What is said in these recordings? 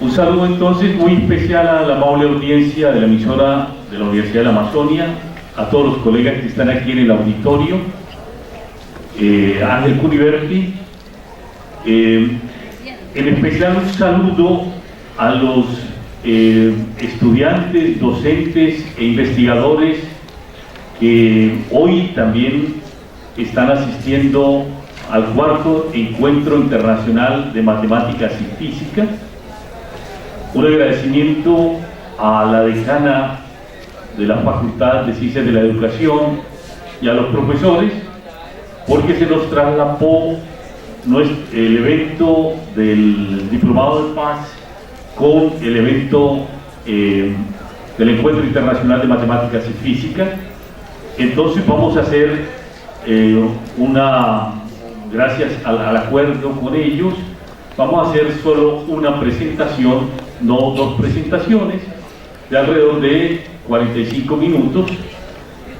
Un saludo entonces muy especial a la amable audiencia de la emisora de la Universidad de la Amazonia, a todos los colegas que están aquí en el auditorio, Ángel Cuniverti, en especial un saludo a los estudiantes, docentes e investigadores que hoy también están asistiendo al cuarto Encuentro Internacional de Matemáticas y Física. Un agradecimiento a la decana de la Facultad de Ciencias de la Educación y a los profesores, porque se nos traslapó el evento del Diplomado de Paz con el evento del Encuentro Internacional de Matemáticas y Física. Entonces vamos a hacer gracias al acuerdo con ellos, vamos a hacer solo una presentación, no dos presentaciones, de alrededor de 45 minutos,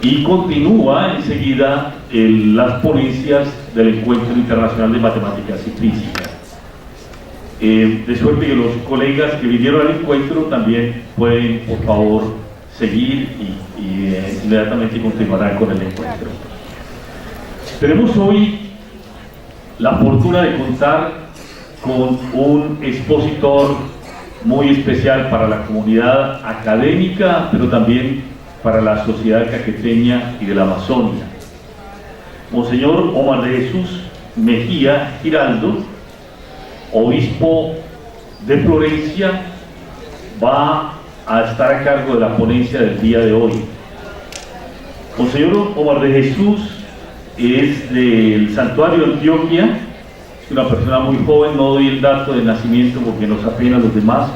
y continúa enseguida las ponencias del Encuentro Internacional de Matemáticas y Física. De suerte que los colegas que vinieron al encuentro también pueden, por favor, seguir y inmediatamente continuarán con el encuentro. Tenemos hoy la fortuna de contar con un expositor muy especial para la comunidad académica, pero también para la sociedad caqueteña y de la Amazonia. Monseñor Omar de Jesús Mejía Giraldo, obispo de Florencia, va a estar a cargo de la ponencia del día de hoy. Monseñor Omar de Jesús es del Santuario de Antioquia, es una persona muy joven, no doy el dato de nacimiento porque nos apena a los demás,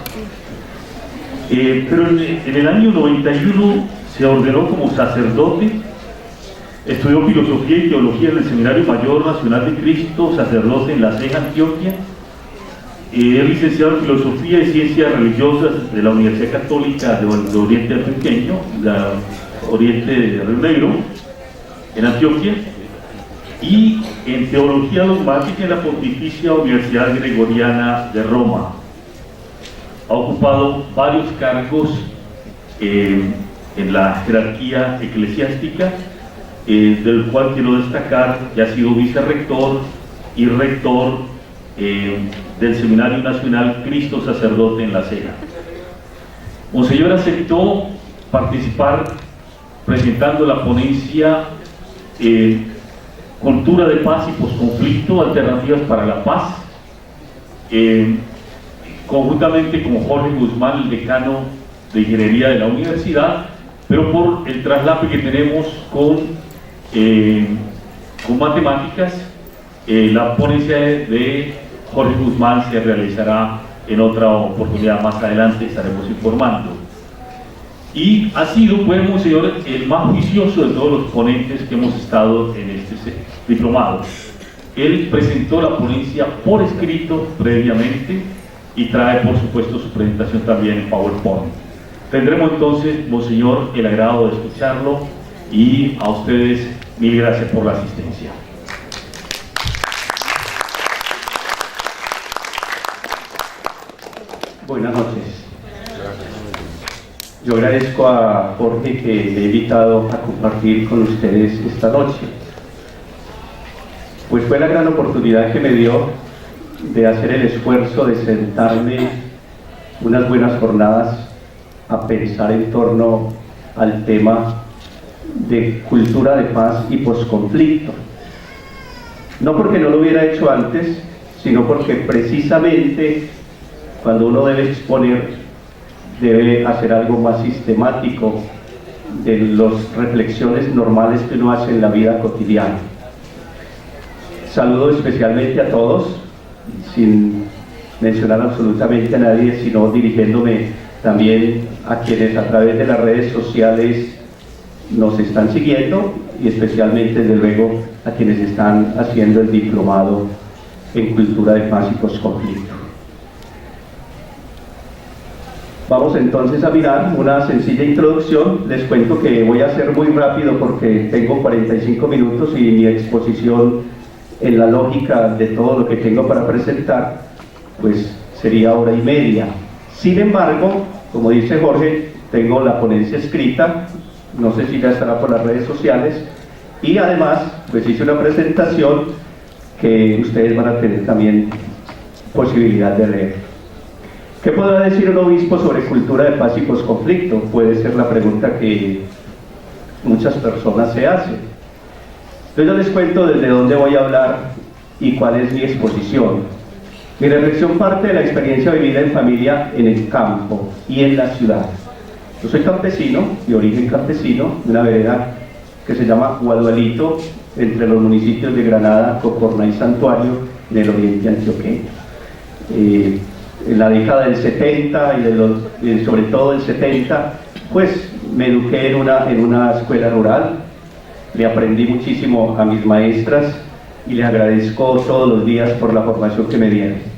pero en el año 91 se ordenó como sacerdote, estudió filosofía y teología en el Seminario Mayor Nacional de Cristo, sacerdote en La Ceja, Antioquia. Es licenciado en Filosofía y Ciencias Religiosas de la Universidad Católica de Oriente Antioqueño, la Oriente de Río Negro, en Antioquia, y en Teología Dogmática en la Pontificia Universidad Gregoriana de Roma. Ha ocupado varios cargos en la jerarquía eclesiástica, del cual quiero destacar que ha sido vicerrector y rector del Seminario Nacional Cristo Sacerdote en La Ceja. Monseñor aceptó participar presentando la ponencia Cultura de Paz y Posconflicto, Alternativas para la Paz, conjuntamente con Jorge Guzmán, el decano de Ingeniería de la universidad, pero por el traslape que tenemos con matemáticas, la ponencia de Jorge Guzmán se realizará en otra oportunidad más adelante, estaremos informando. Y ha sido, pues, Monseñor, el más juicioso de todos los ponentes que hemos estado en este diplomado. Él presentó la ponencia por escrito previamente y trae, por supuesto, su presentación también en PowerPoint. Tendremos entonces, Monseñor, el agrado de escucharlo, y a ustedes mil gracias por la asistencia. Buenas noches. Yo agradezco a Jorge que me ha invitado a compartir con ustedes esta noche. Pues fue la gran oportunidad que me dio de hacer el esfuerzo de sentarme unas buenas jornadas a pensar en torno al tema de cultura de paz y posconflicto. No porque no lo hubiera hecho antes, sino porque precisamente cuando uno debe exponer, debe hacer algo más sistemático de las reflexiones normales que uno hace en la vida cotidiana. Saludo especialmente a todos, sin mencionar absolutamente a nadie, sino dirigiéndome también a quienes a través de las redes sociales nos están siguiendo, y especialmente, desde luego, a quienes están haciendo el diplomado en Cultura de Paz y Posconflicto. Vamos entonces a mirar una sencilla introducción. Les cuento que voy a ser muy rápido porque tengo 45 minutos y mi exposición, en la lógica de todo lo que tengo para presentar, pues sería hora y media. Sin embargo, como dice Jorge, tengo la ponencia escrita, no sé si ya estará por las redes sociales, y además pues hice una presentación que ustedes van a tener también posibilidad de leer. ¿Qué podrá decir un obispo sobre cultura de paz y posconflicto? Puede ser la pregunta que muchas personas se hacen. Entonces yo les cuento desde dónde voy a hablar y cuál es mi exposición. Mi reflexión parte de la experiencia vivida en familia en el campo y en la ciudad. Yo soy campesino, de origen campesino, de una vereda que se llama Guadualito, entre los municipios de Granada, Cocorná y Santuario, en el oriente antioqueño. En la década del 70 y sobre todo el 70, pues me eduqué en una escuela rural, le aprendí muchísimo a mis maestras y les agradezco todos los días por la formación que me dieron.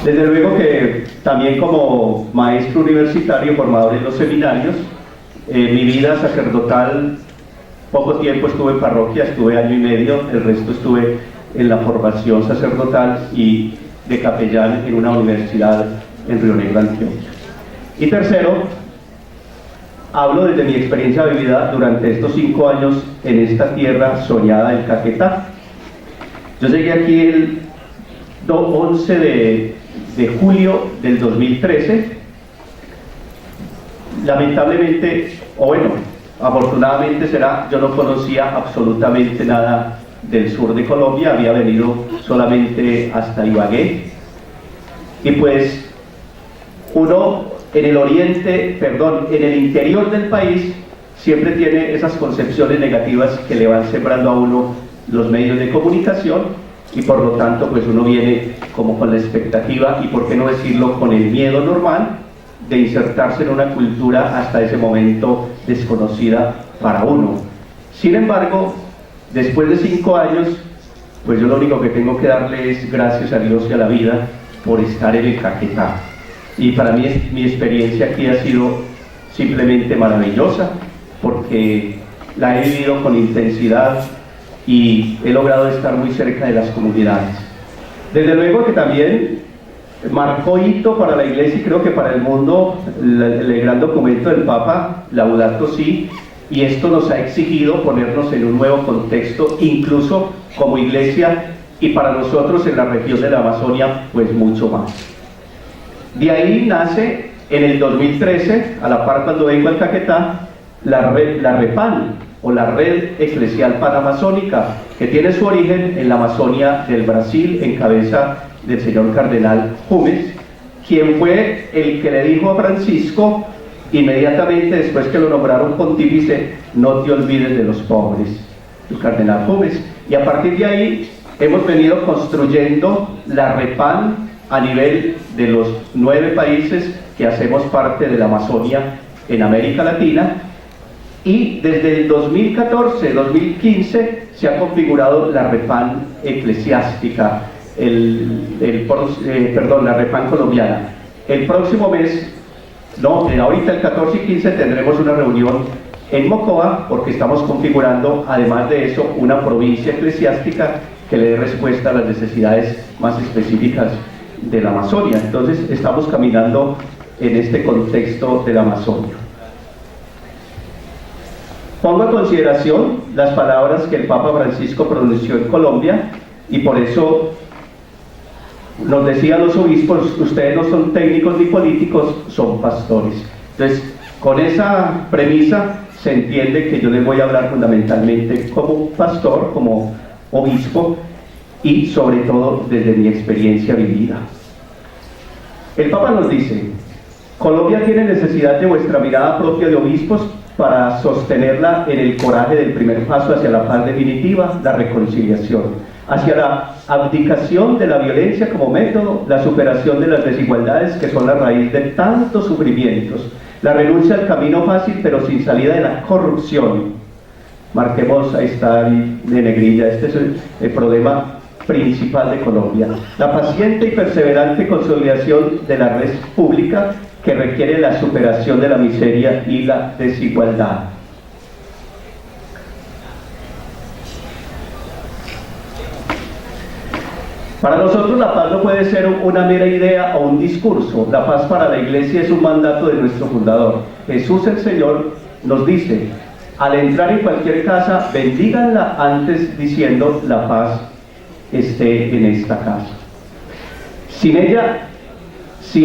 Desde luego que también como maestro universitario, formador en los seminarios, mi vida sacerdotal, poco tiempo estuve en parroquia, estuve año y medio, el resto estuve en la formación sacerdotal y de capellán en una universidad en Río Negro, Antioquia. Y tercero, hablo desde mi experiencia vivida durante estos 5 años en esta tierra soñada del Caquetá. Yo llegué aquí el 11 de julio del 2013. Lamentablemente, o bueno, afortunadamente yo no conocía absolutamente nada del sur de Colombia, había venido solamente hasta Ibagué. Y pues uno en el interior del país siempre tiene esas concepciones negativas que le van sembrando a uno los medios de comunicación, y por lo tanto pues uno viene como con la expectativa, y por qué no decirlo, con el miedo normal de insertarse en una cultura hasta ese momento desconocida para uno. Sin embargo, después de 5 años, pues yo lo único que tengo que darle es gracias a Dios y a la vida por estar en el Caquetá. Y para mí mi experiencia aquí ha sido simplemente maravillosa, porque la he vivido con intensidad y he logrado estar muy cerca de las comunidades. Desde luego que también marcó hito para la Iglesia y creo que para el mundo el gran documento del Papa, Laudato Si, y esto nos ha exigido ponernos en un nuevo contexto, incluso como Iglesia, y para nosotros en la región de la Amazonia, pues mucho más. De ahí nace en el 2013, a la par cuando vengo al Caquetá, la REPAN, o la Red Eclesial Panamazónica, que tiene su origen en la Amazonia del Brasil, en cabeza del señor cardenal Jumes, quien fue el que le dijo a Francisco, inmediatamente después que lo nombraron pontífice: no te olvides de los pobres, el cardenal Jumes. Y a partir de ahí hemos venido construyendo la REPAN a nivel de los 9 países que hacemos parte de la Amazonia en América Latina, y desde el 2014-2015 se ha configurado la REPAN eclesiástica, la REPAN colombiana. El próximo mes, ahorita el 14 y 15 tendremos una reunión en Mocoa, porque estamos configurando, además de eso, una provincia eclesiástica que le dé respuesta a las necesidades más específicas de la Amazonia. Entonces estamos caminando en este contexto de la Amazonia. Pongo en consideración las palabras que el Papa Francisco pronunció en Colombia, y por eso nos decía a los obispos: ustedes no son técnicos ni políticos, son pastores. Entonces, con esa premisa se entiende que yo les voy a hablar fundamentalmente como pastor, como obispo, y sobre todo desde mi experiencia vivida. El Papa nos dice: Colombia tiene necesidad de vuestra mirada propia de obispos para sostenerla en el coraje del primer paso hacia la paz definitiva, la reconciliación, hacia la abdicación de la violencia como método, la superación de las desigualdades que son la raíz de tantos sufrimientos, la renuncia al camino fácil pero sin salida de la corrupción. Marquemos, ahí está de negrilla, este es el problema principal de Colombia. La paciente y perseverante consolidación de la red pública que requiere la superación de la miseria y la desigualdad. Para nosotros la paz no puede ser una mera idea o un discurso. La paz para la Iglesia es un mandato de nuestro fundador. Jesús el Señor nos dice: al entrar en cualquier casa, bendíganla antes diciendo: la paz esté en esta casa. Si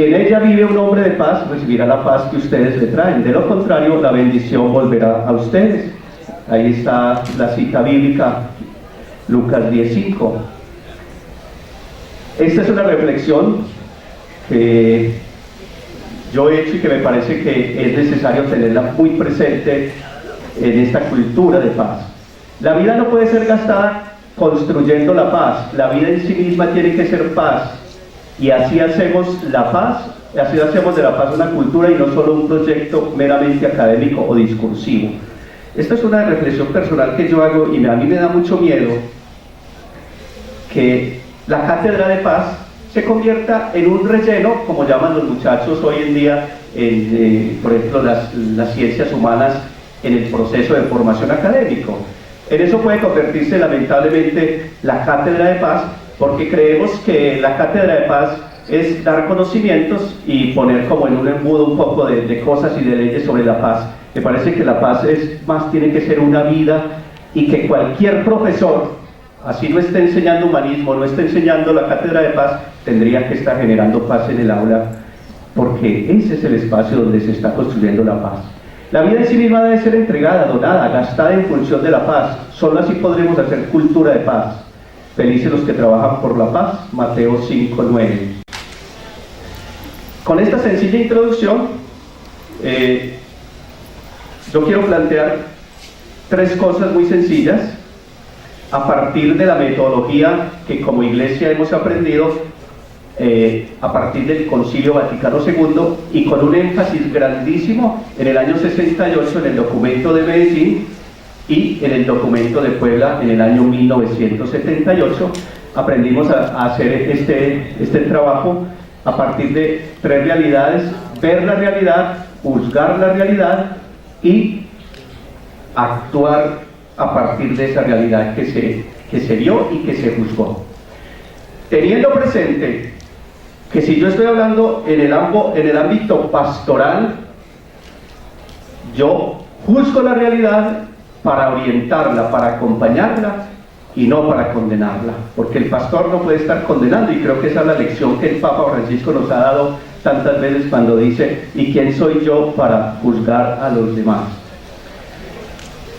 en ella vive un hombre de paz, recibirá la paz que ustedes le traen. De lo contrario, la bendición volverá a ustedes. Ahí está la cita bíblica, Lucas 10:5. Esta es una reflexión que yo he hecho y que me parece que es necesario tenerla muy presente en esta cultura de paz. La vida no puede ser gastada construyendo la paz. La vida en sí misma tiene que ser paz. Y así hacemos la paz, así hacemos de la paz una cultura y no solo un proyecto meramente académico o discursivo. Esta es una reflexión personal que yo hago y a mí me da mucho miedo que la cátedra de paz se convierta en un relleno, como llaman los muchachos hoy en día, por ejemplo, las ciencias humanas, en el proceso de formación académico. En eso puede convertirse lamentablemente la cátedra de paz, porque creemos que la cátedra de paz es dar conocimientos y poner como en un embudo un poco de cosas y de leyes sobre la paz. Me parece que la paz tiene que ser una vida, y que cualquier profesor, así no esté enseñando humanismo, no esté enseñando la cátedra de paz, tendría que estar generando paz en el aula, porque ese es el espacio donde se está construyendo la paz. La vida en sí misma debe ser entregada, donada, gastada en función de la paz. Solo así podremos hacer cultura de paz. Felices los que trabajan por la paz, Mateo 5:9. Con esta sencilla introducción, yo quiero plantear tres cosas muy sencillas a partir de la metodología que como Iglesia hemos aprendido a partir del Concilio Vaticano II, y con un énfasis grandísimo en el año 68 en el documento de Medellín y en el documento de Puebla en el año 1978. Aprendimos a hacer este trabajo a partir de tres realidades: ver la realidad, juzgar la realidad y actuar a partir de esa realidad que se vio y que se juzgó. Teniendo presente que si yo estoy hablando en el ámbito pastoral, yo juzgo la realidad para orientarla, para acompañarla y no para condenarla, porque el pastor no puede estar condenando, y creo que esa es la lección que el Papa Francisco nos ha dado tantas veces cuando dice: ¿y quién soy yo para juzgar a los demás?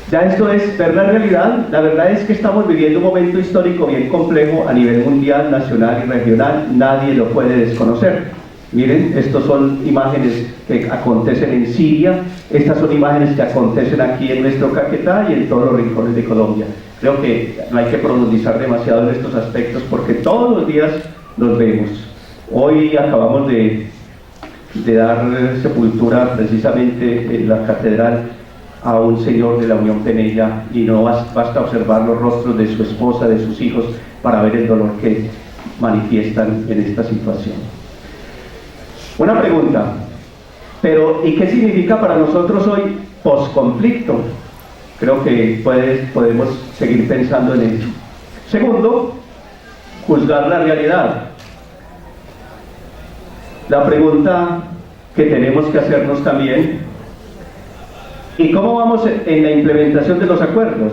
Ya esto es ver la realidad. La verdad es que estamos viviendo un momento histórico bien complejo a nivel mundial, nacional y regional. Nadie lo puede desconocer. Miren, estas son imágenes que acontecen en Siria, estas son imágenes que acontecen aquí en nuestro Caquetá y en todos los rincones de Colombia. Creo que no hay que profundizar demasiado en estos aspectos porque todos los días los vemos. Hoy acabamos de dar sepultura precisamente en la catedral a un señor de la Unión Penella, y no basta observar los rostros de su esposa, de sus hijos, para ver el dolor que manifiestan en esta situación. Una pregunta: pero ¿y qué significa para nosotros hoy posconflicto? Creo que podemos seguir pensando en ello. Segundo, juzgar la realidad. La pregunta que tenemos que hacernos también: ¿y cómo vamos en la implementación de los acuerdos?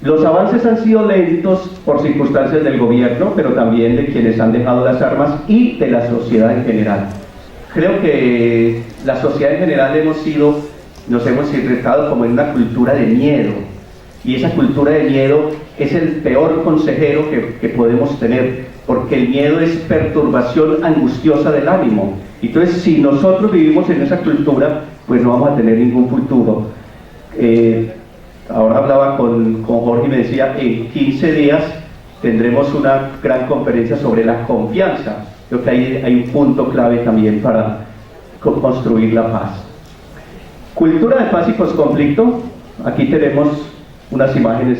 Los avances han sido lentos por circunstancias del gobierno, pero también de quienes han dejado las armas y de la sociedad en general. Creo que la sociedad en general nos hemos irritado como en una cultura de miedo, y esa cultura de miedo es el peor consejero que podemos tener, porque el miedo es perturbación angustiosa del ánimo. Entonces, si nosotros vivimos en esa cultura, pues no vamos a tener ningún futuro. Ahora hablaba con Jorge y me decía: en 15 días tendremos una gran conferencia sobre la confianza. Creo que hay un punto clave también para construir la paz. Cultura de paz y posconflicto. Aquí tenemos unas imágenes.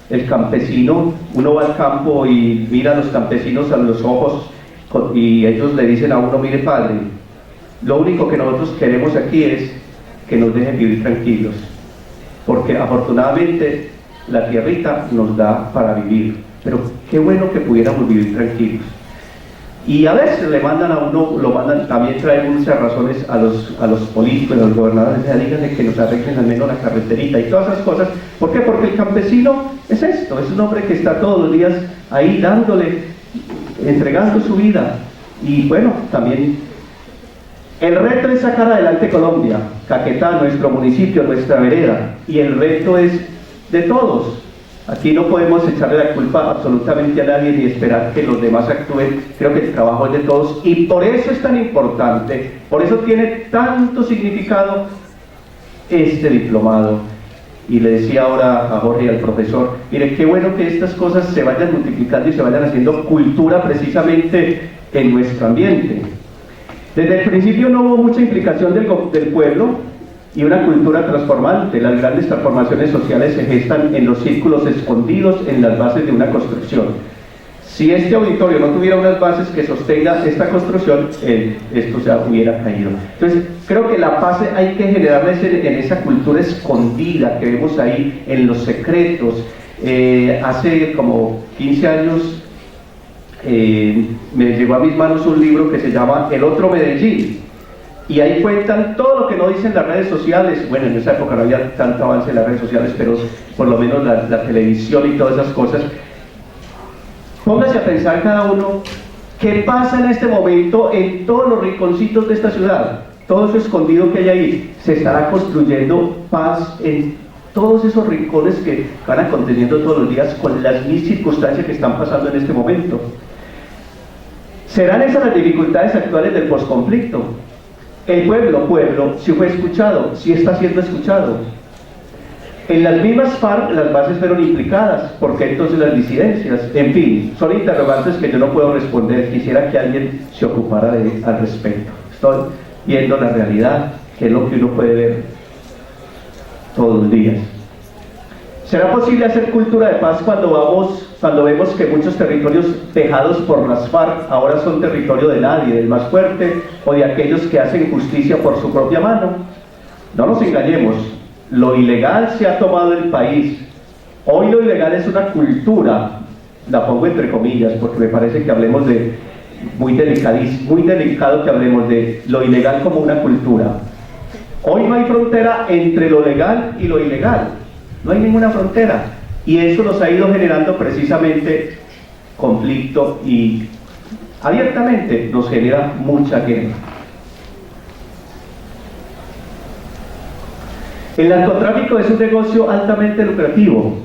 El campesino, uno va al campo y mira a los campesinos a los ojos y ellos le dicen a uno: mire padre, lo único que nosotros queremos aquí es que nos dejen vivir tranquilos, porque afortunadamente la tierrita nos da para vivir. pero qué bueno que pudiéramos vivir tranquilos. Y a veces le mandan a uno, también traen muchas razones a los políticos, a los gobernadores, díganle que nos arreglen al menos la carreterita y todas esas cosas. ¿Por qué? Porque el campesino es esto, es un hombre que está todos los días ahí dándole, entregando su vida. Y bueno, también el reto es sacar adelante Colombia, Caquetá, nuestro municipio, nuestra vereda, y el reto es de todos. Aquí no podemos echarle la culpa absolutamente a nadie ni esperar que los demás actúen. Creo que el trabajo es de todos y por eso es tan importante, por eso tiene tanto significado este diplomado. Y le decía ahora a Jorge y al profesor, mire, qué bueno que estas cosas se vayan multiplicando y se vayan haciendo cultura precisamente en nuestro ambiente. Desde el principio no hubo mucha implicación del pueblo y una cultura transformante. Las grandes transformaciones sociales se gestan en los círculos escondidos en las bases de una construcción. Si este auditorio no tuviera unas bases que sostengan esta construcción, esto se hubiera caído. Entonces, creo que la paz hay que generarla en esa cultura escondida que vemos ahí, en los secretos. Hace como 15 años me llegó a mis manos un libro que se llama El Otro Medellín, y ahí cuentan todo lo que no dicen las redes sociales. Bueno, en esa época no había tanto avance en las redes sociales, pero por lo menos la televisión y todas esas cosas. Póngase a pensar cada uno qué pasa en este momento en todos los rinconcitos de esta ciudad, todo eso escondido que hay ahí. Se estará construyendo paz en todos esos rincones que van aconteciendo todos los días con las mismas circunstancias que están pasando en este momento. ¿Serán esas las dificultades actuales del posconflicto? El pueblo, si fue escuchado, si está siendo escuchado. En las mismas FARC las bases fueron implicadas, ¿por qué entonces las disidencias? En fin, son interrogantes que yo no puedo responder, quisiera que alguien se ocupara al respecto. Estoy viendo la realidad, que es lo que uno puede ver todos los días. ¿Será posible hacer cultura de paz cuando vemos que muchos territorios dejados por las FARC ahora son territorio de nadie, del más fuerte o de aquellos que hacen justicia por su propia mano? No nos engañemos, lo ilegal se ha tomado el país. Hoy lo ilegal es una cultura, la pongo entre comillas porque me parece que hablemos de, muy delicado que hablemos de lo ilegal como una cultura. Hoy no hay frontera entre lo legal y lo ilegal, no hay ninguna frontera, y eso nos ha ido generando precisamente conflicto y abiertamente nos genera mucha guerra. El narcotráfico es un negocio altamente lucrativo,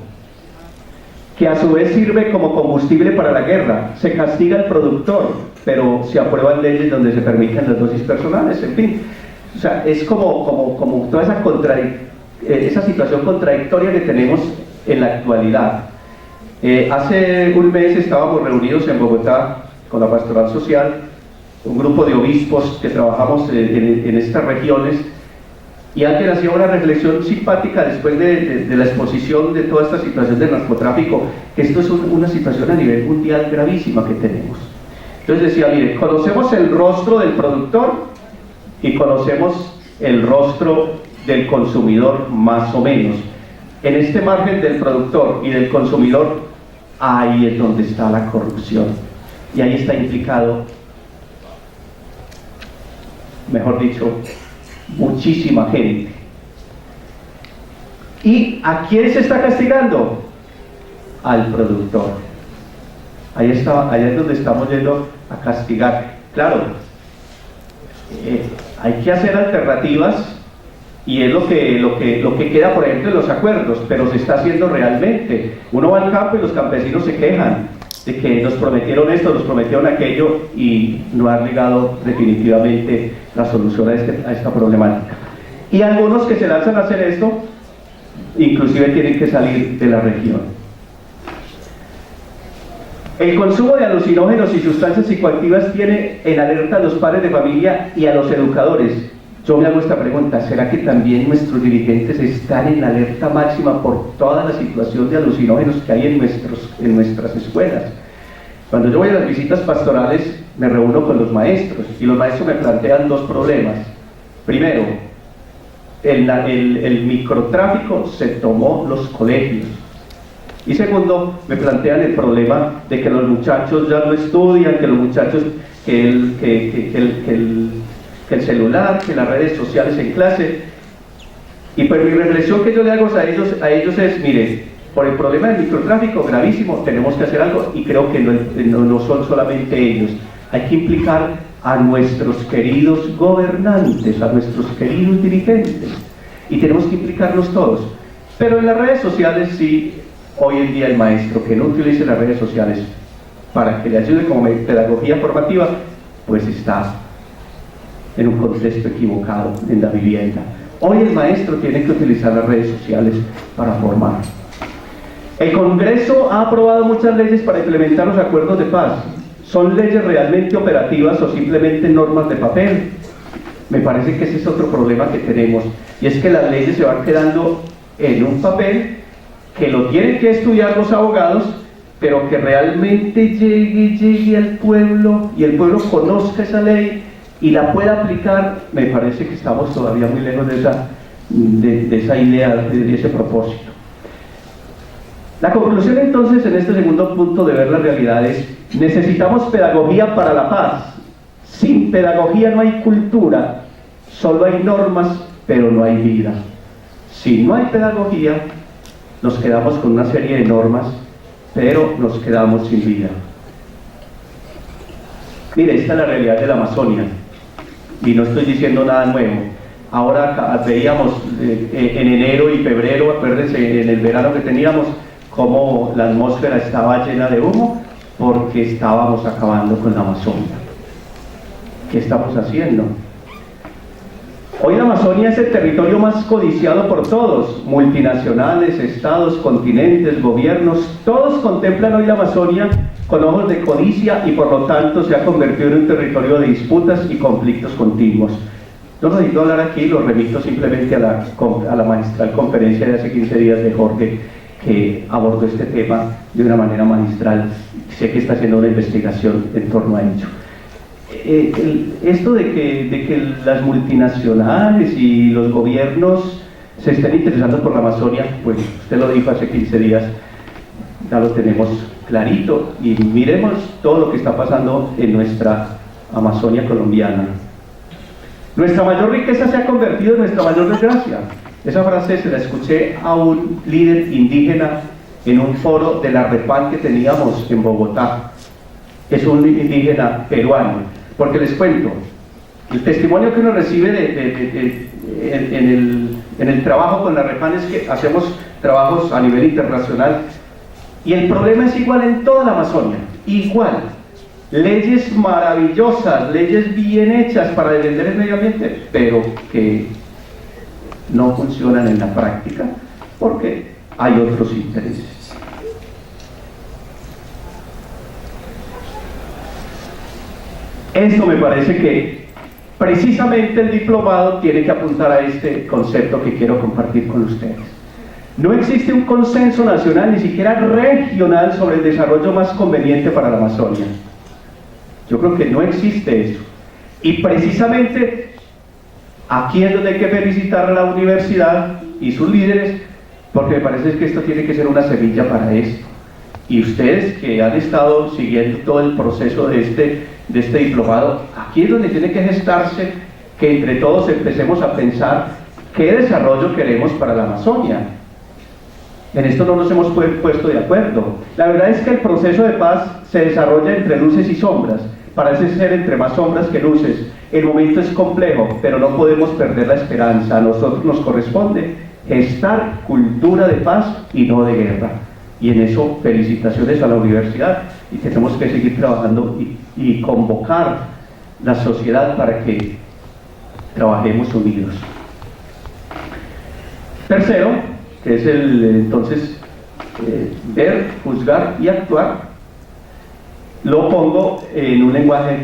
que a su vez sirve como combustible para la guerra. Se castiga al productor, pero se aprueban leyes donde se permiten las dosis personales, en fin. O sea, es como toda esa situación contradictoria que tenemos en la actualidad. Hace un mes estábamos reunidos en Bogotá con la Pastoral Social, un grupo de obispos que trabajamos en estas regiones, y alguien hacía una reflexión simpática después de la exposición de toda esta situación del narcotráfico, que esto es una situación a nivel mundial gravísima que tenemos. Entonces decía, mire, conocemos el rostro del productor y conocemos el rostro del consumidor más o menos. En este margen del productor y del consumidor, ahí es donde está la corrupción, y ahí está implicado, mejor dicho, muchísima gente. ¿Y a quién se está castigando? Al productor. Ahí es donde estamos yendo a castigar. Claro, hay que hacer alternativas, y es lo que queda, por ejemplo, en los acuerdos, pero se está haciendo realmente. Uno va al campo y los campesinos se quejan de que nos prometieron esto, nos prometieron aquello, y no han llegado definitivamente la solución a esta problemática. Y algunos que se lanzan a hacer esto, inclusive tienen que salir de la región. El consumo de alucinógenos y sustancias psicoactivas tiene en alerta a los padres de familia y a los educadores. Yo me hago esta pregunta, ¿será que también nuestros dirigentes están en alerta máxima por toda la situación de alucinógenos que hay en nuestras escuelas? Cuando yo voy a las visitas pastorales, me reúno con los maestros, y los maestros me plantean dos problemas. Primero, el microtráfico se tomó los colegios. Y segundo, me plantean el problema de que los muchachos ya no estudian, que los muchachos, que el celular, que las redes sociales en clase. Y pues mi reflexión que yo le hago a ellos es, mire, por el problema del microtráfico gravísimo tenemos que hacer algo, y creo que no son solamente ellos. Hay que implicar a nuestros queridos gobernantes, a nuestros queridos dirigentes, y tenemos que implicarlos todos. Pero en las redes sociales sí, hoy en día el maestro que no utilice las redes sociales para que le ayude como pedagogía formativa, pues está en un contexto equivocado en la vivienda. Hoy el maestro tiene que utilizar las redes sociales para formar. El Congreso ha aprobado muchas leyes para implementar los acuerdos de paz. ¿Son leyes realmente operativas o simplemente normas de papel? Me parece que ese es otro problema que tenemos, y es que las leyes se van quedando en un papel que lo tienen que estudiar los abogados, pero que realmente llegue al pueblo y el pueblo conozca esa ley y la pueda aplicar. Me parece que estamos todavía muy lejos de esa idea, de ese propósito. La conclusión entonces en este segundo punto de ver la realidad es: necesitamos pedagogía para la paz. Sin pedagogía no hay cultura, solo hay normas, pero no hay vida. Si no hay pedagogía, nos quedamos con una serie de normas, pero nos quedamos sin vida. Mire, esta es la realidad de la Amazonia, y no estoy diciendo nada nuevo. Ahora veíamos en enero y febrero, acuérdense, en el verano que teníamos, cómo la atmósfera estaba llena de humo, porque estábamos acabando con la Amazonia. ¿Qué estamos haciendo? Hoy la Amazonia es el territorio más codiciado por todos: multinacionales, estados, continentes, gobiernos. Todos contemplan hoy la Amazonia con ojos de codicia, y por lo tanto se ha convertido en un territorio de disputas y conflictos continuos. No necesito hablar aquí, lo remito simplemente a la magistral conferencia de hace 15 días de Jorge, que abordó este tema de una manera magistral. Sé que está haciendo una investigación en torno a ello. Esto de que las multinacionales y los gobiernos se estén interesando por la Amazonia, pues usted lo dijo hace 15 días, ya lo tenemos clarito, y miremos todo lo que está pasando en nuestra Amazonia colombiana. Nuestra mayor riqueza se ha convertido en nuestra mayor desgracia. Esa frase se la escuché a un líder indígena en un foro de la REPAN que teníamos en Bogotá. Es un indígena peruano, porque les cuento, el testimonio que uno recibe en el trabajo con la REPAN es que hacemos trabajos a nivel internacional, y el problema es igual en toda la Amazonia, igual. Leyes maravillosas, leyes bien hechas para defender el medio ambiente, pero que no funcionan en la práctica porque hay otros intereses. Esto me parece que precisamente el diplomado tiene que apuntar a este concepto que quiero compartir con ustedes. No existe un consenso nacional, ni siquiera regional, sobre el desarrollo más conveniente para la Amazonia. Yo creo que no existe eso. Y precisamente aquí es donde hay que felicitar a la universidad y sus líderes, porque me parece que esto tiene que ser una semilla para esto. Y ustedes que han estado siguiendo todo el proceso de este diplomado, aquí es donde tiene que gestarse que entre todos empecemos a pensar qué desarrollo queremos para la Amazonia. En esto no nos hemos puesto de acuerdo. La verdad es que el proceso de paz se desarrolla entre luces y sombras. Parece ser entre más sombras que luces. El momento es complejo, pero no podemos perder la esperanza. A nosotros nos corresponde gestar cultura de paz y no de guerra. Y en eso felicitaciones a la universidad, y tenemos que seguir trabajando y convocar la sociedad para que trabajemos unidos. Tercero, que es entonces ver, juzgar y actuar, lo pongo en un lenguaje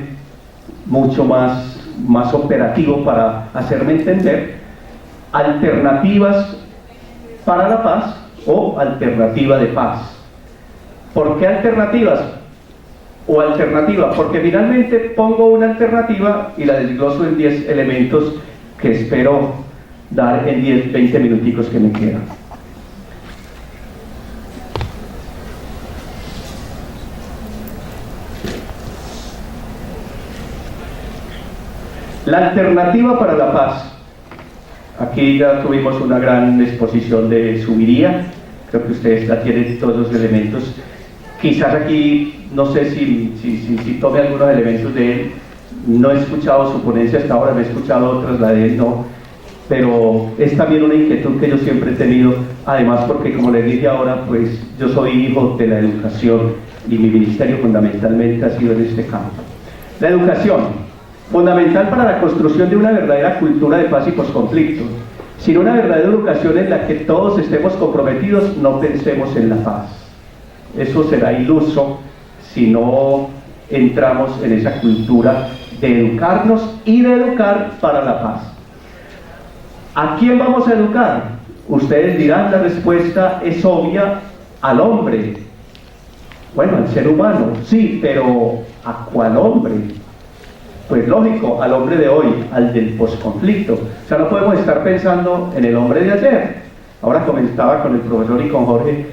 mucho más operativo para hacerme entender: alternativas para la paz o alternativa de paz. ¿Por qué alternativas o alternativa? Porque finalmente pongo una alternativa y la desgloso en 10 elementos que espero dar en 10-20 minuticos que me quedan. La alternativa para la paz. Aquí ya tuvimos una gran exposición de Zuviría, creo que ustedes ya tienen todos los elementos. Quizás aquí, no sé si tome algunos elementos de él, no he escuchado su ponencia hasta ahora, me he escuchado otras, la de él no, pero es también una inquietud que yo siempre he tenido, además porque como les dije ahora, pues yo soy hijo de la educación y mi ministerio fundamentalmente ha sido en este campo. La educación, fundamental para la construcción de una verdadera cultura de paz y posconflicto. Sin una verdadera educación en la que todos estemos comprometidos, no pensemos en la paz. Eso será iluso si no entramos en esa cultura de educarnos y de educar para la paz. ¿A quién vamos a educar? Ustedes dirán, la respuesta es obvia: al hombre. Bueno, al ser humano, sí, pero ¿a cuál hombre? Pues lógico, al hombre de hoy, al del posconflicto. O sea, no podemos estar pensando en el hombre de ayer. Ahora comentaba con el profesor y con Jorge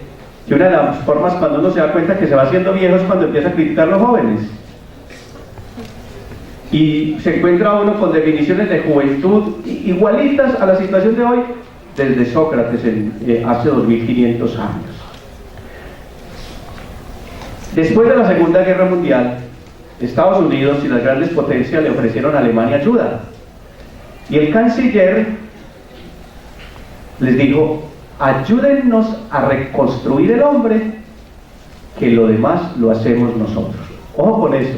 que una de las formas cuando uno se da cuenta que se va haciendo viejo es cuando empieza a criticar a los jóvenes. Y se encuentra uno con definiciones de juventud igualitas a la situación de hoy desde Sócrates hace 2500 años. Después de la Segunda Guerra Mundial, Estados Unidos y las grandes potencias le ofrecieron a Alemania ayuda. Y el canciller les dijo: ayúdennos a reconstruir el hombre, que lo demás lo hacemos nosotros. Ojo con eso.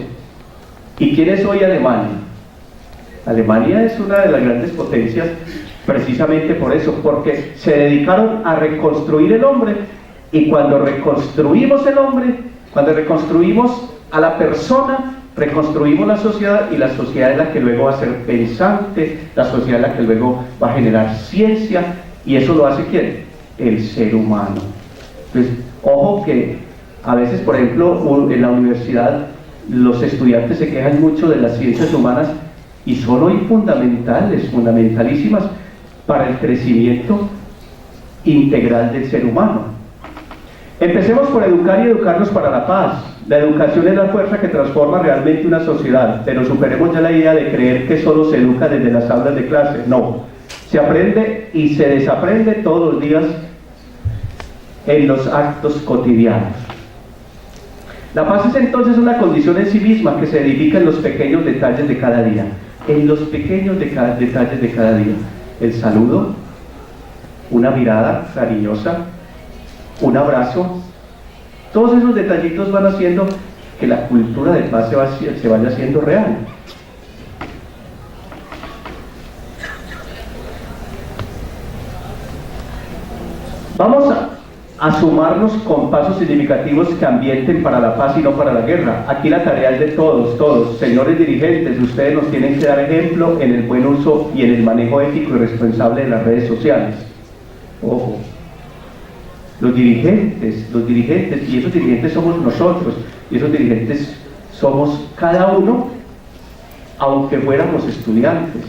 ¿Y quién es hoy Alemania? Alemania es una de las grandes potencias precisamente por eso, porque se dedicaron a reconstruir el hombre, y cuando reconstruimos el hombre, cuando reconstruimos a la persona, reconstruimos la sociedad, y la sociedad es la que luego va a ser pensante, la sociedad es la que luego va a generar ciencia, y eso lo hace ¿quién? El ser humano. Entonces, ojo que a veces, por ejemplo, en la universidad los estudiantes se quejan mucho de las ciencias humanas y son hoy fundamentales, fundamentalísimas para el crecimiento integral del ser humano. Empecemos por educar y educarnos para la paz. La educación es la fuerza que transforma realmente una sociedad, pero superemos ya la idea de creer que solo se educa desde las aulas de clase. No, se aprende y se desaprende todos los días en los actos cotidianos. La paz es entonces una condición en sí misma que se edifica en los pequeños detalles de cada día. En los pequeños detalles de cada día. El saludo, una mirada cariñosa, un abrazo. Todos esos detallitos van haciendo que la cultura de paz se vaya haciendo real. Vamos a sumarnos con pasos significativos que ambienten para la paz y no para la guerra. Aquí la tarea es de todos. Señores dirigentes, ustedes nos tienen que dar ejemplo en el buen uso y en el manejo ético y responsable de las redes sociales. Ojo. Los dirigentes, y esos dirigentes somos nosotros, y esos dirigentes somos cada uno, aunque fuéramos estudiantes.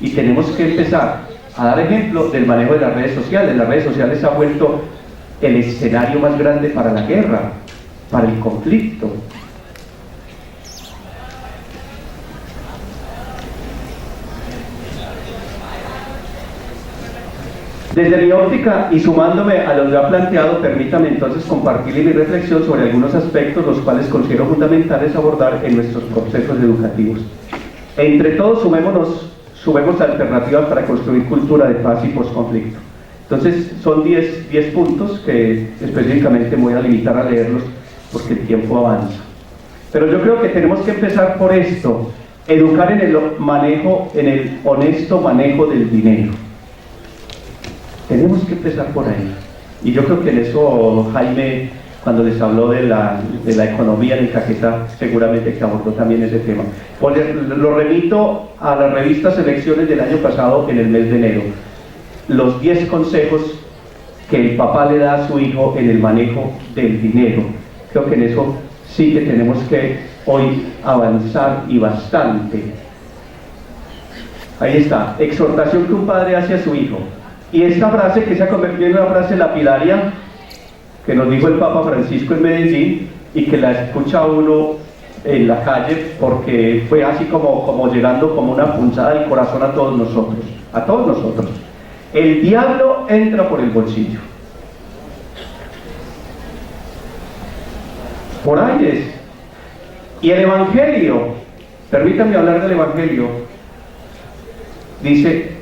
Y tenemos que empezar a dar ejemplo del manejo de las redes sociales. Las redes sociales se han vuelto el escenario más grande para la guerra, para el conflicto. Desde mi óptica y sumándome a lo ya planteado, permítame entonces compartirle mi reflexión sobre algunos aspectos los cuales considero fundamentales abordar en nuestros procesos educativos. Entre todos sumemos alternativas para construir cultura de paz y posconflicto. Entonces son 10 puntos que específicamente me voy a limitar a leerlos porque el tiempo avanza. Pero yo creo que tenemos que empezar por esto: educar en el honesto manejo del dinero. Tenemos que empezar por ahí. Y yo creo que en eso Jaime, cuando les habló de la economía en el Caquetá, seguramente que abordó también ese tema. Lo remito a la revista Selecciones del año pasado, en el mes de enero. Los 10 consejos que el papá le da a su hijo en el manejo del dinero. Creo que en eso sí que tenemos que hoy avanzar, y bastante. Ahí está, exhortación que un padre hace a su hijo. Y esta frase, que se ha convertido en una frase lapidaria, que nos dijo el Papa Francisco en Medellín, y que la escucha uno en la calle, porque fue así como llegando como una punzada del corazón a todos nosotros, a todos nosotros. El diablo entra por el bolsillo. Por ahí es. Y el Evangelio, permítanme hablar del Evangelio, dice,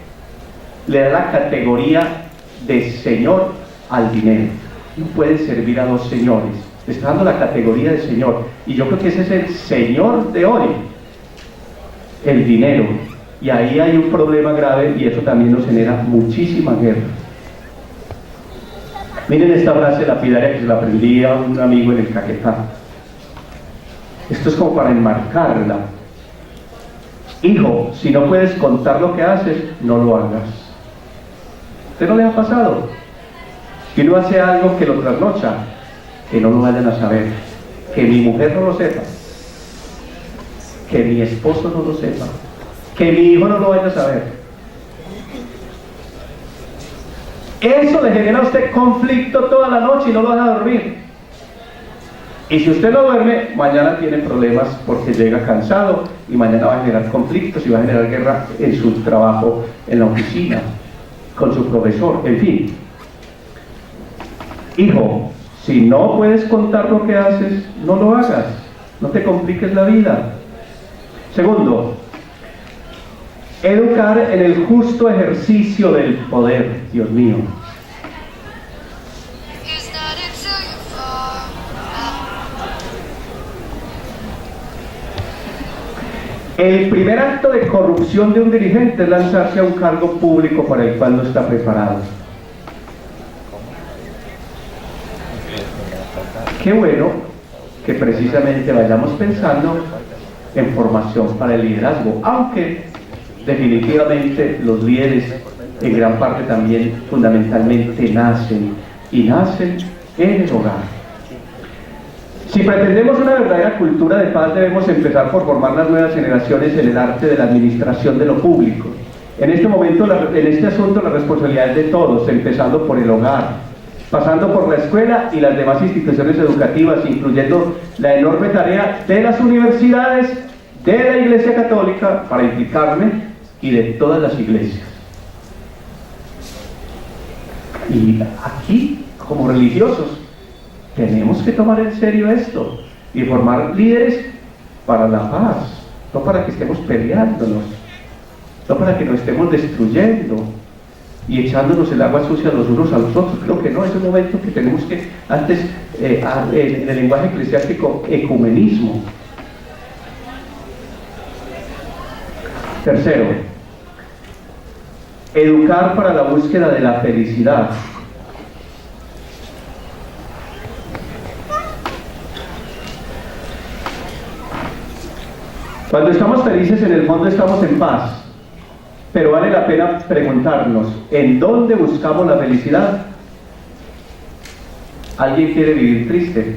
le da la categoría de Señor al dinero. No puede servir a dos señores. Le está dando la categoría de Señor. Y yo creo que ese es el Señor de hoy, el dinero. Y ahí hay un problema grave y eso también nos genera muchísima guerra. Miren esta frase lapidaria que se la aprendí a un amigo en el Caquetá. Esto es como para enmarcarla. Hijo, si no puedes contar lo que haces, no lo hagas. ¿Usted no le ha pasado? Que uno hace algo que lo trasnocha, que no lo vayan a saber, que mi mujer no lo sepa, que mi esposo no lo sepa, que mi hijo no lo vaya a saber. Eso le genera a usted conflicto toda la noche y no lo deja dormir. Y si usted no duerme, mañana tiene problemas porque llega cansado y mañana va a generar conflictos y va a generar guerra en su trabajo, en la oficina, con su profesor, en fin. Hijo, si no puedes contar lo que haces, no lo hagas, no te compliques la vida. Segundo, educar en el justo ejercicio del poder. Dios mío. El primer acto de corrupción de un dirigente es lanzarse a un cargo público para el cual no está preparado. Qué bueno que precisamente vayamos pensando en formación para el liderazgo, aunque definitivamente los líderes en gran parte también fundamentalmente nacen en el hogar. Si pretendemos una verdadera cultura de paz, debemos empezar por formar las nuevas generaciones en el arte de la administración de lo público. En este momento, en este asunto, la responsabilidad es de todos, empezando por el hogar, pasando por la escuela y las demás instituciones educativas, incluyendo la enorme tarea de las universidades, de la Iglesia Católica, para implicarme, y de todas las iglesias. Y aquí, como religiosos, tenemos que tomar en serio esto y formar líderes para la paz, no para que estemos peleándonos, no para que nos estemos destruyendo y echándonos el agua sucia los unos a los otros. Creo que no, es un momento que tenemos que, antes, en el lenguaje eclesiástico, ecumenismo. Tercero, educar para la búsqueda de la felicidad. Cuando estamos felices, en el fondo estamos en paz. Pero vale la pena preguntarnos, ¿en dónde buscamos la felicidad? ¿Alguien quiere vivir triste?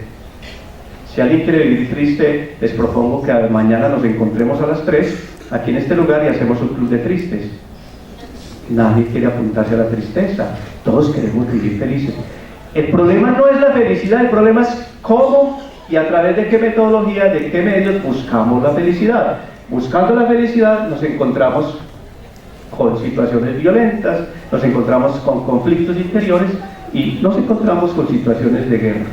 Si alguien quiere vivir triste, les propongo que mañana nos encontremos a las 3 aquí en este lugar y hacemos un club de tristes. Nadie quiere apuntarse a la tristeza, todos queremos vivir felices. El problema no es la felicidad, el problema es cómo y a través de qué metodología, de qué medios buscamos la felicidad. Buscando la felicidad nos encontramos con situaciones violentas, nos encontramos con conflictos interiores y nos encontramos con situaciones de guerra.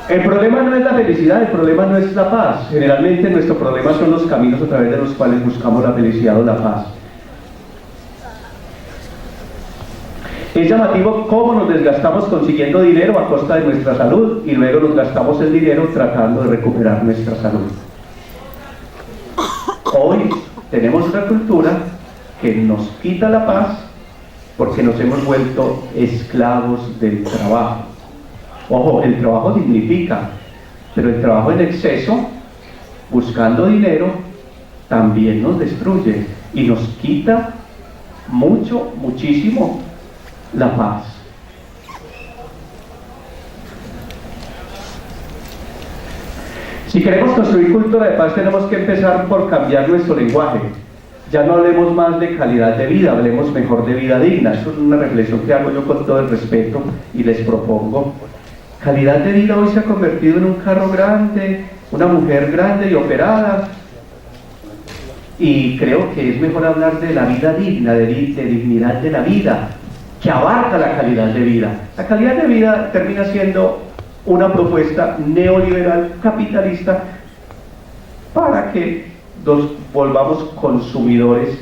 El problema no es la felicidad, el problema no es la paz. Generalmente nuestro problema son los caminos a través de los cuales buscamos la felicidad o la paz. Es llamativo cómo nos desgastamos consiguiendo dinero a costa de nuestra salud y luego nos gastamos el dinero tratando de recuperar nuestra salud. Hoy tenemos una cultura que nos quita la paz porque nos hemos vuelto esclavos del trabajo. Ojo, el trabajo dignifica, pero el trabajo en exceso, buscando dinero, también nos destruye y nos quita muchísimo la paz. Si queremos construir cultura de paz, tenemos que empezar por cambiar nuestro lenguaje. Ya no hablemos más de calidad de vida, hablemos mejor de vida digna. Eso es una reflexión que hago yo con todo el respeto y les propongo. Calidad de vida hoy se ha convertido en un carro grande, una mujer grande y operada, y creo que es mejor hablar de la vida digna, de dignidad de la vida, que abarca la calidad de vida. La calidad de vida termina siendo una propuesta neoliberal capitalista para que nos volvamos consumidores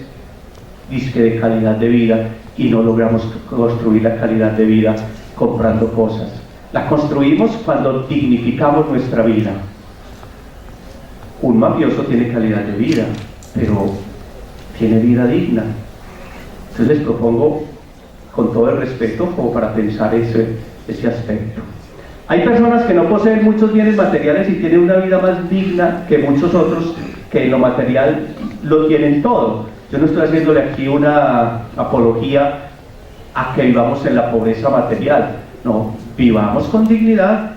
disque de calidad de vida y no logramos construir la calidad de vida comprando cosas. La construimos cuando dignificamos nuestra vida. Un mafioso tiene calidad de vida, pero tiene vida digna. Entonces les propongo, con todo el respeto, como para pensar ese aspecto. Hay personas que no poseen muchos bienes materiales y tienen una vida más digna que muchos otros que en lo material lo tienen todo. Yo no estoy haciéndole aquí una apología a que vivamos en la pobreza material. No, vivamos con dignidad.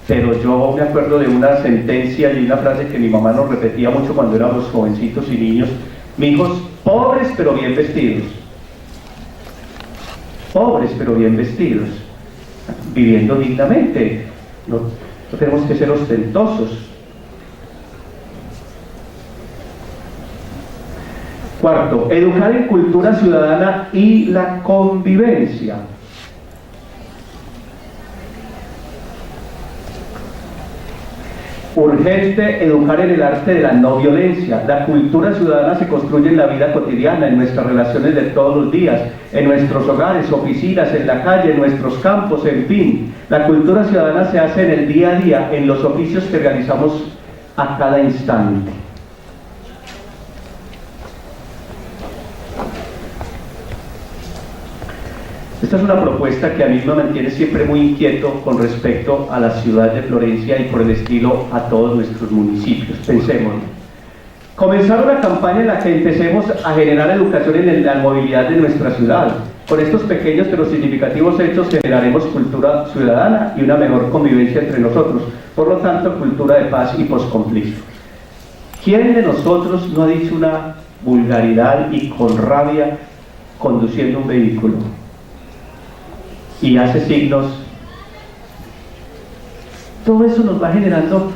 Pero yo me acuerdo de una sentencia y una frase que mi mamá nos repetía mucho cuando éramos jovencitos y niños: mijos, pobres pero bien vestidos. Pobres pero bien vestidos, viviendo dignamente. No tenemos que ser ostentosos. Cuarto, educar en cultura ciudadana y la convivencia. Urgente educar en el arte de la no violencia. La cultura ciudadana se construye en la vida cotidiana, en nuestras relaciones de todos los días, en nuestros hogares, oficinas, en la calle, en nuestros campos, en fin. La cultura ciudadana se hace en el día a día, en los oficios que realizamos a cada instante. Esta es una propuesta que a mí me mantiene siempre muy inquieto con respecto a la ciudad de Florencia y por el estilo a todos nuestros municipios. Pensemos, comenzar una campaña en la que empecemos a generar educación en la movilidad de nuestra ciudad. Con estos pequeños pero significativos hechos generaremos cultura ciudadana y una mejor convivencia entre nosotros. Por lo tanto, cultura de paz y posconflicto. ¿Quién de nosotros no ha dicho una vulgaridad y con rabia conduciendo un vehículo? Y hace signos. Todo eso nos va generando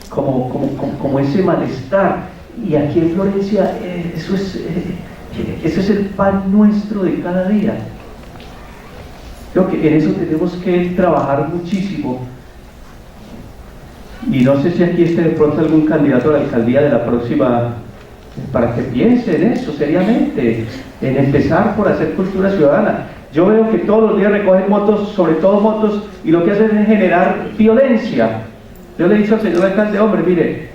como ese malestar. Y aquí en Florencia eso es el pan nuestro de cada día. Creo que en eso tenemos que trabajar muchísimo. Y no sé si aquí esté de pronto algún candidato a la alcaldía de la próxima, para que piense en eso seriamente, en empezar por hacer cultura ciudadana. Yo veo que todos los días recogen motos, sobre todo motos, y lo que hacen es generar violencia. Yo le he dicho al señor alcalde: hombre, mire,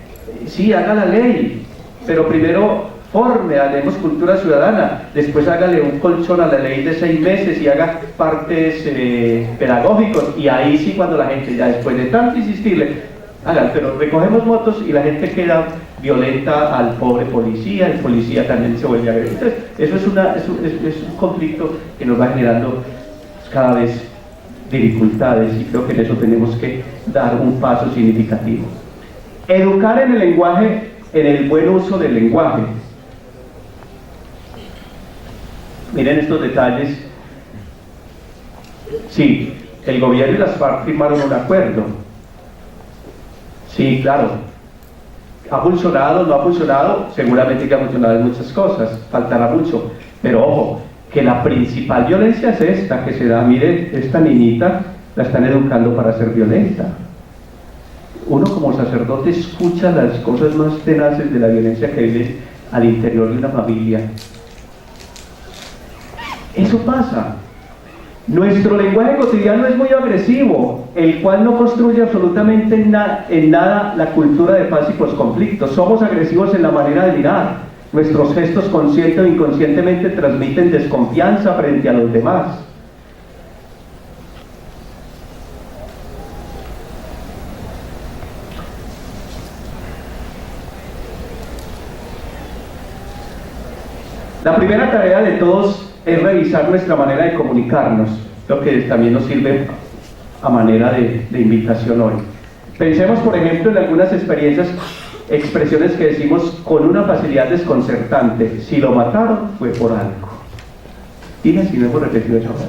sí, haga la ley, pero primero haremos cultura ciudadana, después hágale un colchón a la ley de 6 meses y haga partes pedagógicos, y ahí sí, cuando la gente ya después de tanto insistirle, hagan. Pero recogemos motos y la gente queda violenta al pobre policía, el policía también se vuelve agresivo. Entonces, eso es un conflicto que nos va generando cada vez dificultades, y creo que en eso tenemos que dar un paso significativo. Educar en el lenguaje, en el buen uso del lenguaje. Miren estos detalles. Sí, el gobierno y las FARC firmaron un acuerdo. Sí, claro. ¿Ha funcionado? ¿No ha funcionado? Seguramente que ha funcionado en muchas cosas, faltará mucho. Pero ojo, que la principal violencia es esta que se da. Mire, esta niñita la están educando para ser violenta. Uno como sacerdote escucha las cosas más tenaces de la violencia que vive al interior de una familia. Eso pasa. Nuestro lenguaje cotidiano es muy agresivo, el cual no construye absolutamente en nada la cultura de paz y posconflicto. Somos agresivos en la manera de mirar. Nuestros gestos consciente o inconscientemente transmiten desconfianza frente a los demás. La primera tarea de todos es revisar nuestra manera de comunicarnos, lo que también nos sirve a manera de invitación hoy. Pensemos, por ejemplo, en algunas expresiones que decimos con una facilidad desconcertante: si lo mataron fue por algo. Dime si no hemos repetido esa frase.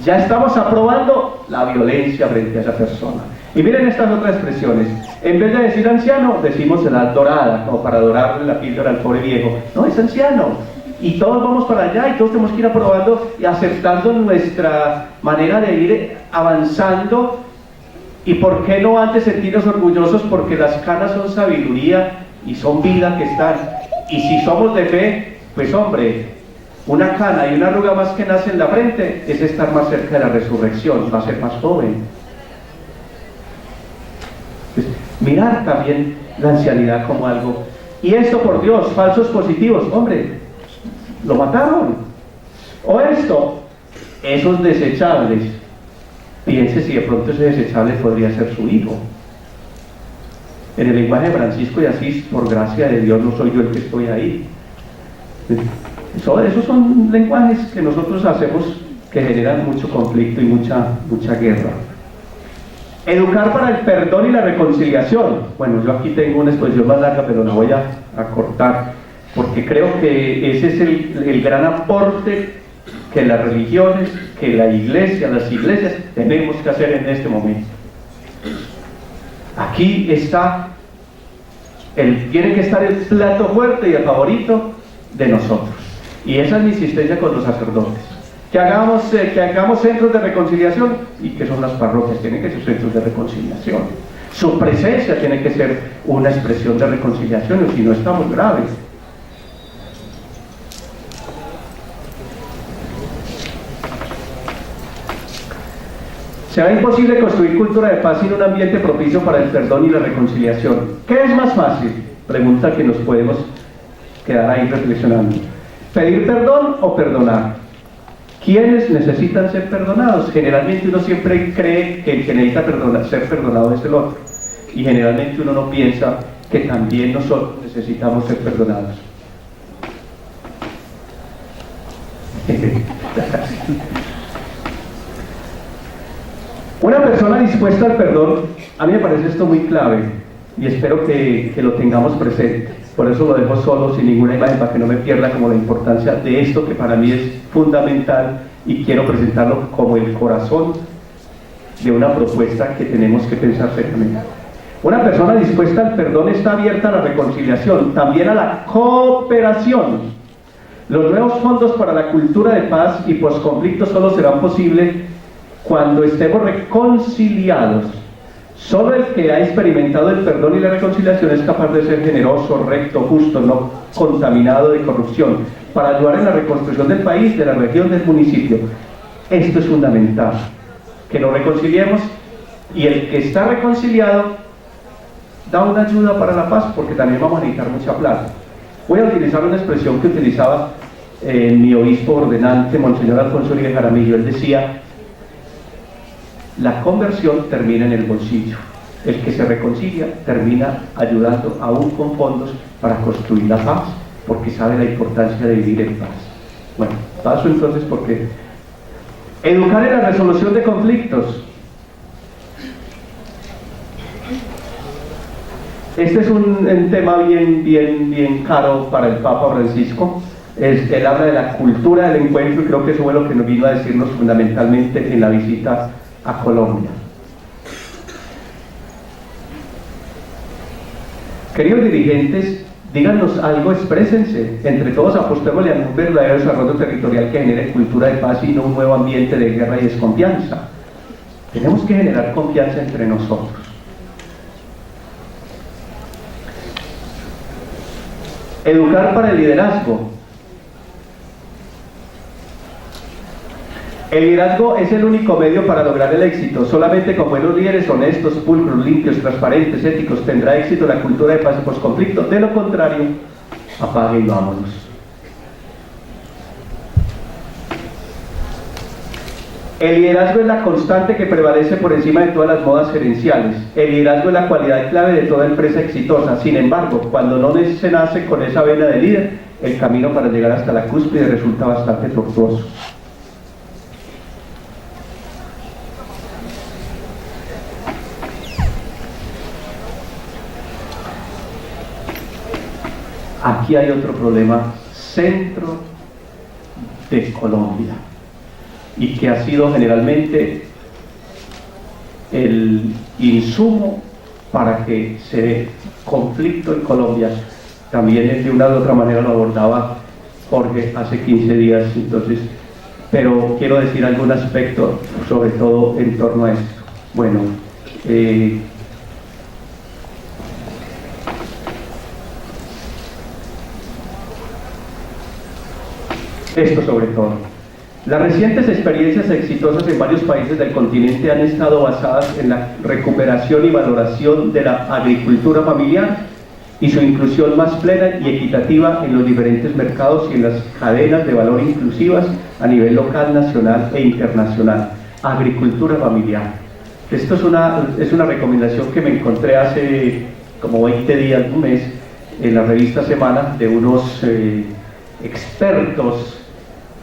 Ya estamos aprobando la violencia frente a esa persona. Y miren estas otras expresiones. En vez de decir anciano, decimos edad dorada, como para dorarle la píldora al pobre viejo. No, es anciano. Y todos vamos para allá y todos tenemos que ir aprobando y aceptando nuestra manera de ir avanzando. Y por qué no antes sentirnos orgullosos, porque las canas son sabiduría y son vida que están. Y si somos de fe, pues hombre, una cana y una arruga más que nace en la frente es estar más cerca de la resurrección, va a ser más joven. Pues, mirar también la ancianidad como algo. Y esto, por Dios, falsos positivos, hombre, lo mataron. O esto, esos desechables, piense si de pronto ese desechable podría ser su hijo. En el lenguaje de Francisco de Asís, por gracia de Dios, no soy yo el que estoy ahí. Esos son lenguajes que nosotros hacemos que generan mucho conflicto y mucha guerra. Educar para el perdón y la reconciliación. Bueno, yo aquí tengo una exposición más larga, pero la voy a cortar, porque creo que ese es el gran aporte que las religiones, que las iglesias tenemos que hacer en este momento. Aquí está, tiene que estar el plato fuerte y el favorito de nosotros. Y esa es mi insistencia con los sacerdotes. Que hagamos centros de reconciliación. ¿Y qué son las parroquias? Tienen que ser centros de reconciliación. Su presencia tiene que ser una expresión de reconciliación, o si no estamos graves. Será imposible construir cultura de paz sin un ambiente propicio para el perdón y la reconciliación. ¿Qué es más fácil? Pregunta que nos podemos quedar ahí reflexionando. ¿Pedir perdón o perdonar? ¿Quiénes necesitan ser perdonados? Generalmente uno siempre cree que el que necesita ser perdonado es el otro. Y generalmente uno no piensa que también nosotros necesitamos ser perdonados. Una persona dispuesta al perdón, a mí me parece esto muy clave y espero que lo tengamos presente. Por eso lo dejo solo, sin ninguna imagen, para que no me pierda como la importancia de esto que para mí es fundamental y quiero presentarlo como el corazón de una propuesta que tenemos que pensar seriamente. Una persona dispuesta al perdón está abierta a la reconciliación, también a la cooperación. Los nuevos fondos para la cultura de paz y posconflicto solo serán posibles cuando estemos reconciliados. Solo el que ha experimentado el perdón y la reconciliación es capaz de ser generoso, recto, justo, no contaminado de corrupción, para ayudar en la reconstrucción del país, de la región, del municipio. Esto es fundamental, que nos reconciliemos, y el que está reconciliado da una ayuda para la paz, porque también vamos a necesitar mucha plata. Voy a utilizar una expresión que utilizaba mi obispo ordenante, Monseñor Alfonso Uribe Jaramillo. Él decía: la conversión termina en el bolsillo. El que se reconcilia termina ayudando aún con fondos para construir la paz, porque sabe la importancia de vivir en paz. Bueno, paso entonces porque educar en la resolución de conflictos. Este es un tema bien caro para el Papa Francisco. Él habla de la cultura del encuentro y creo que eso es lo que nos vino a decirnos fundamentalmente en la visita a Colombia. Queridos dirigentes, díganos algo, exprésense. Entre todos apostémosle a un verdadero desarrollo territorial que genere cultura de paz y no un nuevo ambiente de guerra y desconfianza. Tenemos que generar confianza entre nosotros. Educar para el liderazgo. El liderazgo es el único medio para lograr el éxito. Solamente con buenos líderes honestos, pulcros, limpios, transparentes, éticos, tendrá éxito la cultura de paz y posconflicto. De lo contrario, apague y vámonos. El liderazgo es la constante que prevalece por encima de todas las modas gerenciales. El liderazgo es la cualidad clave de toda empresa exitosa. Sin embargo, cuando no se nace con esa vena de líder, el camino para llegar hasta la cúspide resulta bastante tortuoso. Aquí hay otro problema, centro de Colombia, y que ha sido generalmente el insumo para que se dé conflicto en Colombia. También de una u otra manera lo abordaba Jorge hace 15 días, entonces, pero quiero decir algún aspecto, sobre todo en torno a esto. Bueno, esto sobre todo. Las recientes experiencias exitosas en varios países del continente han estado basadas en la recuperación y valoración de la agricultura familiar y su inclusión más plena y equitativa en los diferentes mercados y en las cadenas de valor inclusivas a nivel local, nacional e internacional. Agricultura familiar. Esto es una recomendación que me encontré hace como 20 días, un mes, en la revista Semana, de unos expertos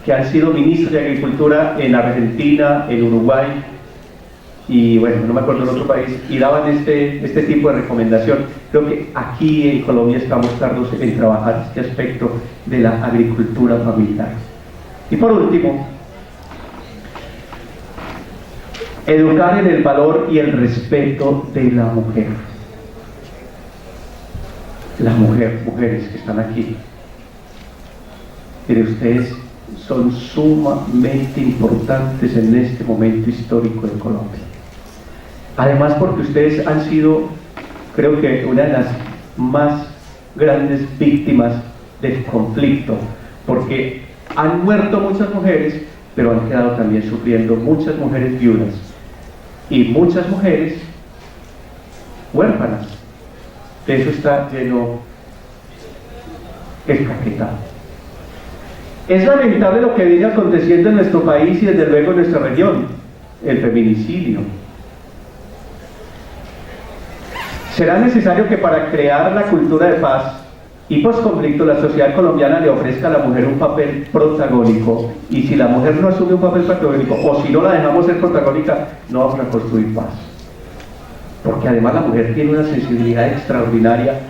que han sido ministros de Agricultura en Argentina, en Uruguay y bueno, no me acuerdo en otro país, y daban este tipo de recomendación. Creo que aquí en Colombia estamos tardos en trabajar este aspecto de la agricultura familiar. Y por último, educar en el valor y el respeto de la mujer. La mujer, mujeres que están aquí. Mire, ustedes son sumamente importantes en este momento histórico de Colombia. Además, porque ustedes han sido, creo que, una de las más grandes víctimas del conflicto, porque han muerto muchas mujeres, pero han quedado también sufriendo muchas mujeres viudas y muchas mujeres huérfanas. De eso está lleno el Caquetá. Es lamentable lo que viene aconteciendo en nuestro país y desde luego en nuestra región, el feminicidio. Será necesario que para crear la cultura de paz y posconflicto la sociedad colombiana le ofrezca a la mujer un papel protagónico, y si la mujer no asume un papel protagónico o si no la dejamos ser protagónica, no vamos a construir paz, porque además la mujer tiene una sensibilidad extraordinaria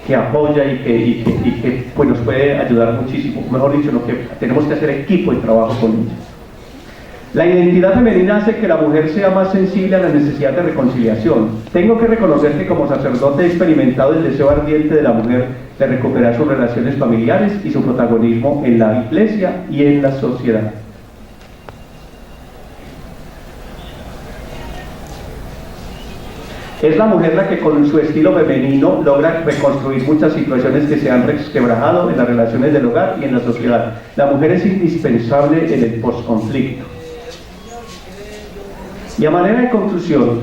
que apoya y que pues nos puede ayudar muchísimo. Mejor dicho, lo que tenemos que hacer equipo de trabajo con ella. La identidad femenina hace que la mujer sea más sensible a la necesidad de reconciliación. Tengo que reconocer que como sacerdote he experimentado el deseo ardiente de la mujer de recuperar sus relaciones familiares y su protagonismo en la iglesia y en la sociedad. Es la mujer la que con su estilo femenino logra reconstruir muchas situaciones que se han resquebrajado en las relaciones del hogar y en la sociedad. La mujer es indispensable en el posconflicto. Y a manera de conclusión,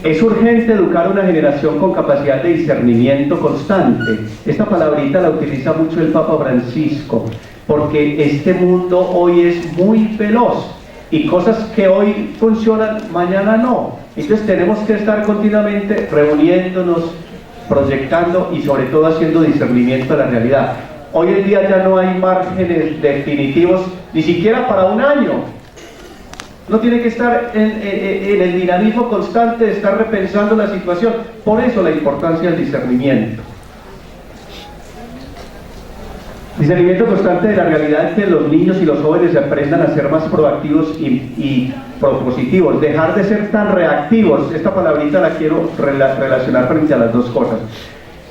es urgente educar a una generación con capacidad de discernimiento constante. Esta palabrita la utiliza mucho el Papa Francisco, porque este mundo hoy es muy veloz y cosas que hoy funcionan, mañana no. Entonces tenemos que estar continuamente reuniéndonos, proyectando y sobre todo haciendo discernimiento de la realidad. Hoy en día ya no hay márgenes definitivos, ni siquiera para un año. No tiene que estar en el dinamismo constante de estar repensando la situación. Por eso la importancia del discernimiento. Discernimiento constante de la realidad es que los niños y los jóvenes aprendan a ser más proactivos y propositivos, dejar de ser tan reactivos. Esta palabrita la quiero relacionar frente a las dos cosas.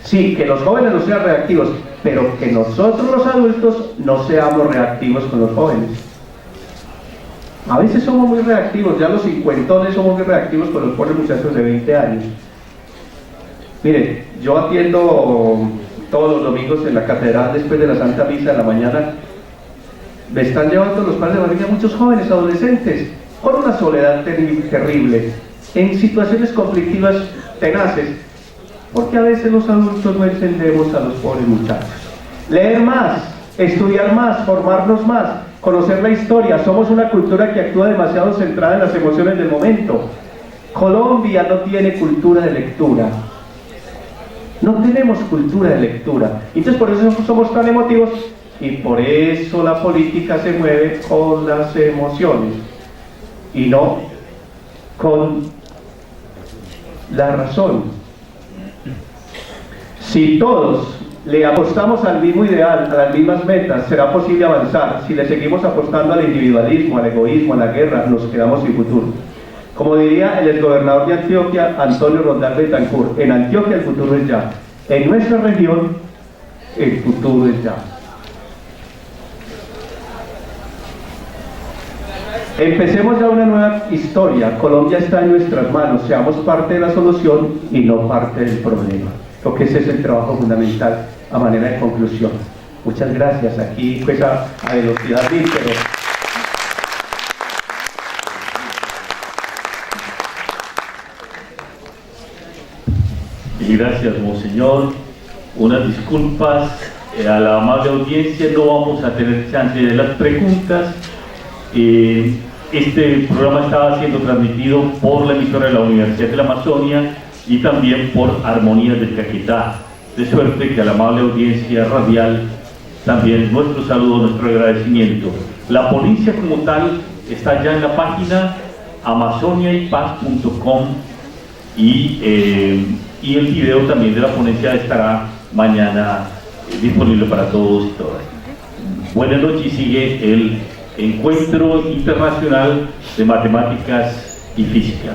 Sí, que los jóvenes no sean reactivos, pero que nosotros los adultos no seamos reactivos con los jóvenes. A veces somos muy reactivos, ya los cincuentones somos muy reactivos con los pobres muchachos de 20 años. Miren, yo atiendo todos los domingos en la catedral después de la Santa Misa de la mañana. Me están llevando los padres de familia muchos jóvenes, adolescentes, con una soledad terrible, en situaciones conflictivas tenaces, porque a veces los adultos no entendemos a los pobres muchachos. Leer más, estudiar más, formarnos más, conocer la historia. Somos una cultura que actúa demasiado centrada en las emociones del momento. Colombia no tiene cultura de lectura. No tenemos cultura de lectura. Entonces por eso somos tan emotivos y por eso la política se mueve con las emociones y no con la razón. Si todos le apostamos al mismo ideal, a las mismas metas, será posible avanzar. Si le seguimos apostando al individualismo, al egoísmo, a la guerra, nos quedamos sin futuro. Como diría el exgobernador de Antioquia, Antonio Rondán Betancourt, en Antioquia el futuro es ya. En nuestra región, el futuro es ya. Empecemos ya una nueva historia. Colombia está en nuestras manos. Seamos parte de la solución y no parte del problema. Creo que ese es el trabajo fundamental a manera de conclusión. Muchas gracias. Aquí pues a velocidad mil, pero... Y gracias, monseñor. Unas disculpas a la amable audiencia, no vamos a tener chance de las preguntas. Este programa estaba siendo transmitido por la emisora de la Universidad de la Amazonia y también por Armonías del Caquetá. De suerte que a la amable audiencia radial también nuestro saludo, nuestro agradecimiento. La ponencia como tal está ya en la página amazoniaypaz.com y el video también de la ponencia estará mañana disponible para todos y todas. Buenas noches y sigue el Encuentro Internacional de Matemáticas y Física.